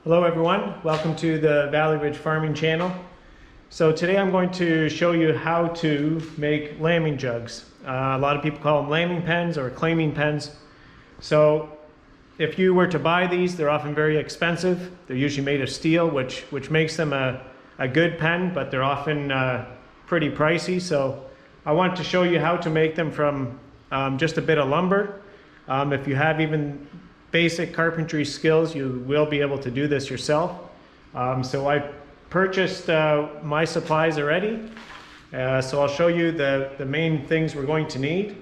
Hello everyone, welcome to the Valley Ridge Farming Channel. So today I'm going to show you how to make lambing jugs. A lot of people call them lambing pens or claiming pens. So if you were to buy these, they're often very expensive. They're usually made of steel, which makes them a good pen, but they're often pretty pricey. So I want to show you how to make them from just a bit of lumber. If you have even basic carpentry skills, you will be able to do this yourself. So I purchased my supplies already. So I'll show you the main things we're going to need.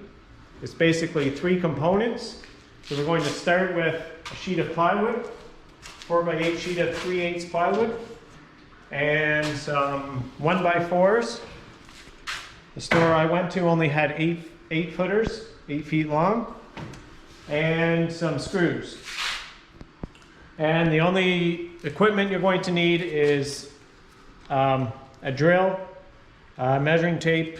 It's basically three components. So we're going to start with a sheet of plywood, 4x8 sheet of 3/8 plywood, and some 1x4s. The store I went to only had 8 footers, 8 feet long, and some screws. And the only equipment you're going to need is a drill, measuring tape,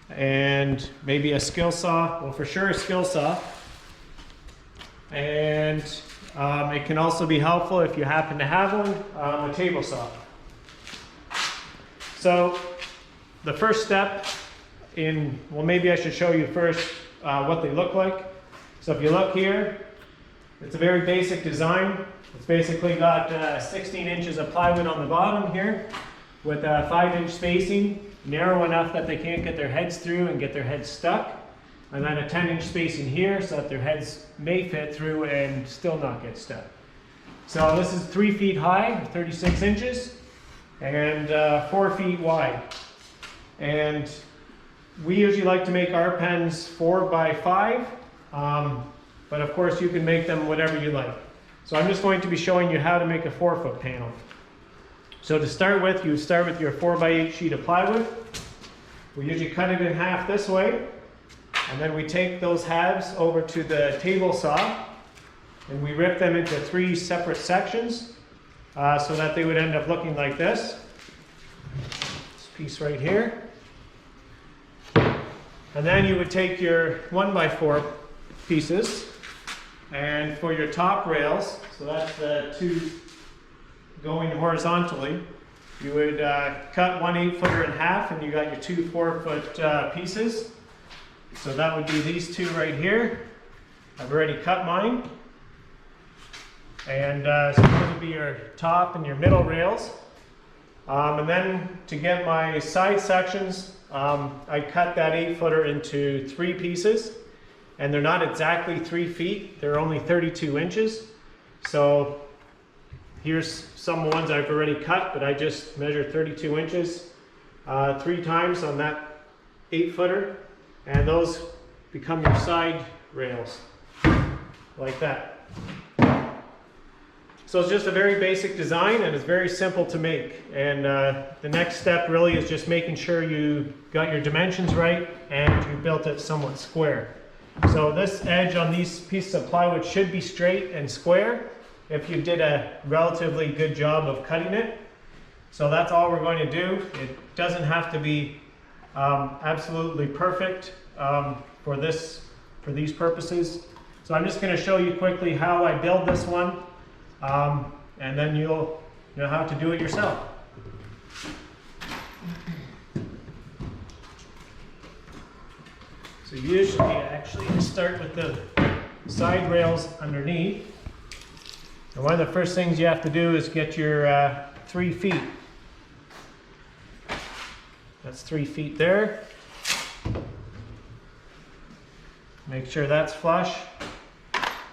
and maybe a skill saw. Well, for sure a skill saw. And it can also be helpful if you happen to have one, a table saw. So the first step well, maybe I should show you first what they look like. So if you look here, it's a very basic design. It's basically got 16 inches of plywood on the bottom here with a 5-inch spacing, narrow enough that they can't get their heads through and get their heads stuck. And then a 10-inch spacing here so that their heads may fit through and still not get stuck. So this is 3 feet high, 36 inches, and 4 feet wide. And we usually like to make our pens 4x5. But of course you can make them whatever you like. So I'm just going to be showing you how to make a 4-foot panel. So to start with, you start with your 4x8 sheet of plywood. We usually cut it in half this way, and then we take those halves over to the table saw and we rip them into 3 separate sections so that they would end up looking like this. This piece right here. And then you would take your 1x4 pieces, and for your top rails, so that's the 2 going horizontally, you would cut 1 8-footer in half, and you got your 2 4-foot pieces. So that would be these 2 right here. I've already cut mine, and so those would be your top and your middle rails. And then to get my side sections, I cut that 8-footer into 3 pieces. And they're not exactly 3 feet, they're only 32 inches. So here's some ones I've already cut, but I just measured 32 inches 3 times on that 8-footer, and those become your side rails, like that. So it's just a very basic design, and it's very simple to make. And the next step really is just making sure you got your dimensions right and you built it somewhat square. So this edge on these pieces of plywood should be straight and square if you did a relatively good job of cutting it. So that's all we're going to do. It doesn't have to be absolutely perfect for these purposes. So I'm just going to show you quickly how I build this one, and then you'll know how to do it yourself. So usually, actually, you start with the side rails underneath. And one of the first things you have to do is get your 3 feet. That's 3 feet there. Make sure that's flush.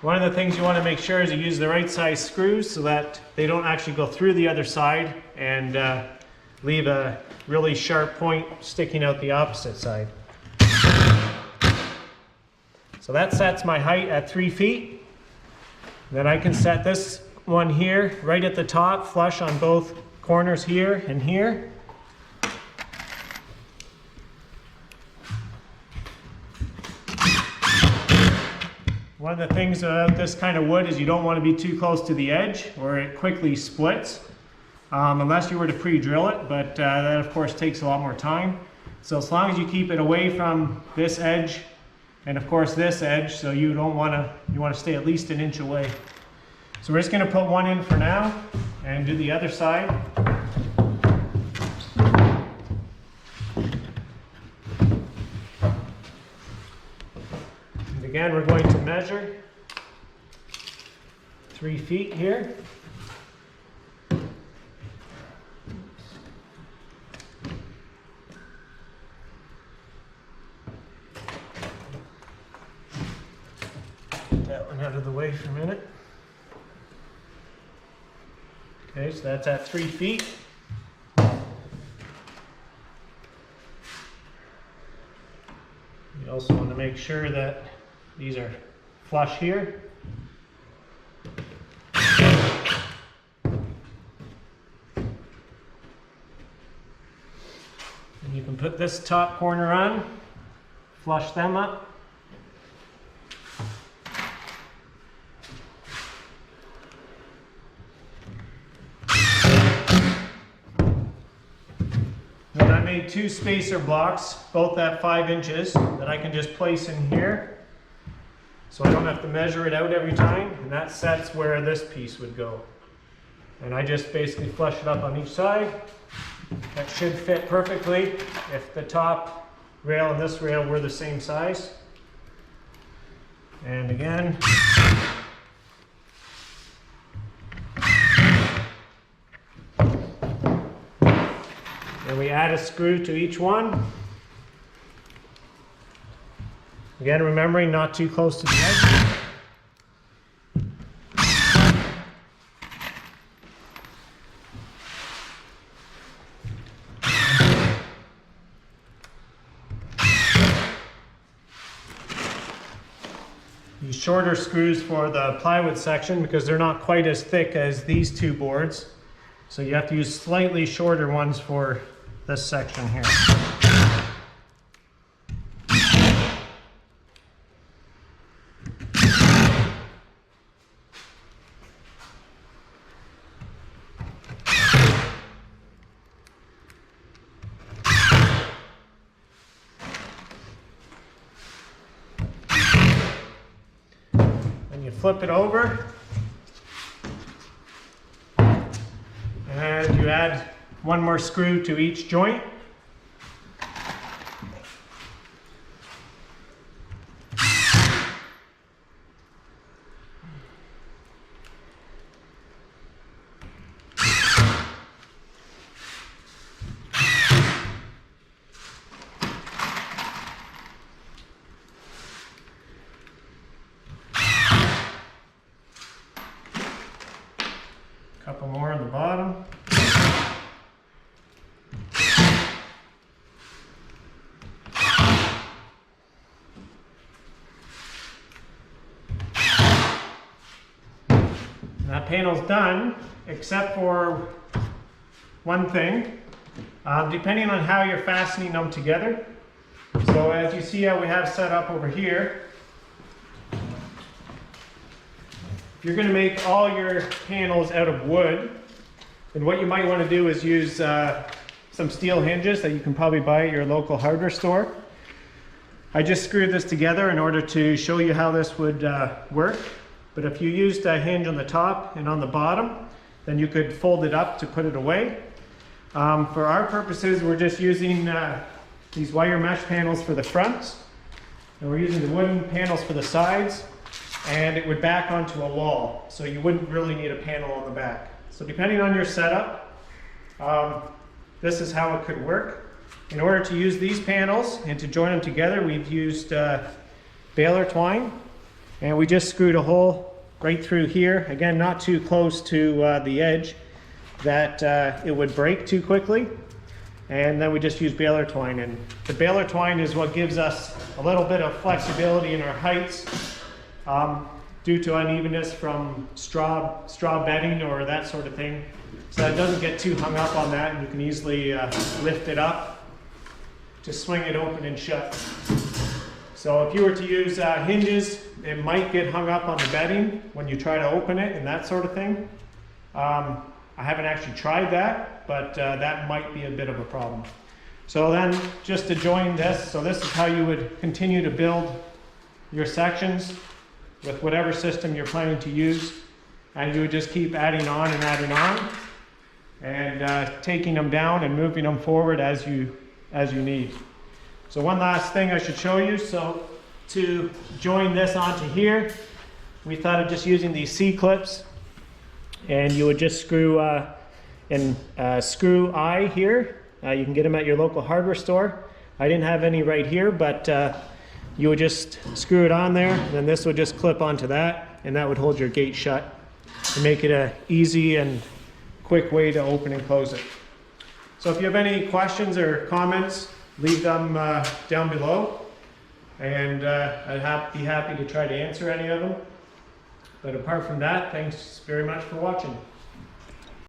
One of the things you want to make sure is you use the right size screws so that they don't actually go through the other side and leave a really sharp point sticking out the opposite side. So that sets my height at 3 feet. Then I can set this one here right at the top, flush on both corners here and here. One of the things about this kind of wood is you don't want to be too close to the edge or it quickly splits, unless you were to pre-drill it, but that of course takes a lot more time. So as long as you keep it away from this edge and of course this edge, so you want to stay at least an inch away. So we're just going to put one in for now and do the other side. And again, we're going to measure 3 feet here. Get that one out of the way for a minute. Okay, so that's at 3 feet. You also want to make sure that these are flush here. And you can put this top corner on, flush them up. Now I made 2 spacer blocks, both at 5 inches, that I can just place in here. So I don't have to measure it out every time, and that sets where this piece would go. And I just basically flush it up on each side. That should fit perfectly if the top rail and this rail were the same size. And again, and we add a screw to each one. Again, remembering not too close to the edge. Use shorter screws for the plywood section because they're not quite as thick as these 2 boards. So you have to use slightly shorter ones for this section here. And you flip it over and you add 1 more screw to each joint. Couple more on the bottom. That panel's done, except for one thing, depending on how you're fastening them together. So as you see how we have set up over here, if you're going to make all your panels out of wood, then what you might want to do is use some steel hinges that you can probably buy at your local hardware store. I just screwed this together in order to show you how this would work. But if you used a hinge on the top and on the bottom, then you could fold it up to put it away. For our purposes, we're just using these wire mesh panels for the fronts, and we're using the wooden panels for the sides, and it would back onto a wall, so you wouldn't really need a panel on the back. So depending on your setup, this is how it could work. In order to use these panels and to join them together, we've used baler twine. And we just screwed a hole right through here. Again, not too close to the edge that it would break too quickly. And then we just use baler twine. And the baler twine is what gives us a little bit of flexibility in our heights due to unevenness from straw bedding or that sort of thing. So that it doesn't get too hung up on that, and you can easily lift it up to swing it open and shut. So if you were to use hinges, it might get hung up on the bedding when you try to open it and that sort of thing. I haven't actually tried that, but that might be a bit of a problem. So then just to join this, so this is how you would continue to build your sections with whatever system you're planning to use. and you would just keep adding on and taking them down and moving them forward as you need. So one last thing I should show you. So to join this onto here, we thought of just using these C-clips, and you would just screw screw eye here. You can get them at your local hardware store. I didn't have any right here, but you would just screw it on there, and then this would just clip onto that, and that would hold your gate shut and make it an easy and quick way to open and close it. So if you have any questions or comments, leave them down below, and I'd be happy to try to answer any of them. But apart from that, thanks very much for watching.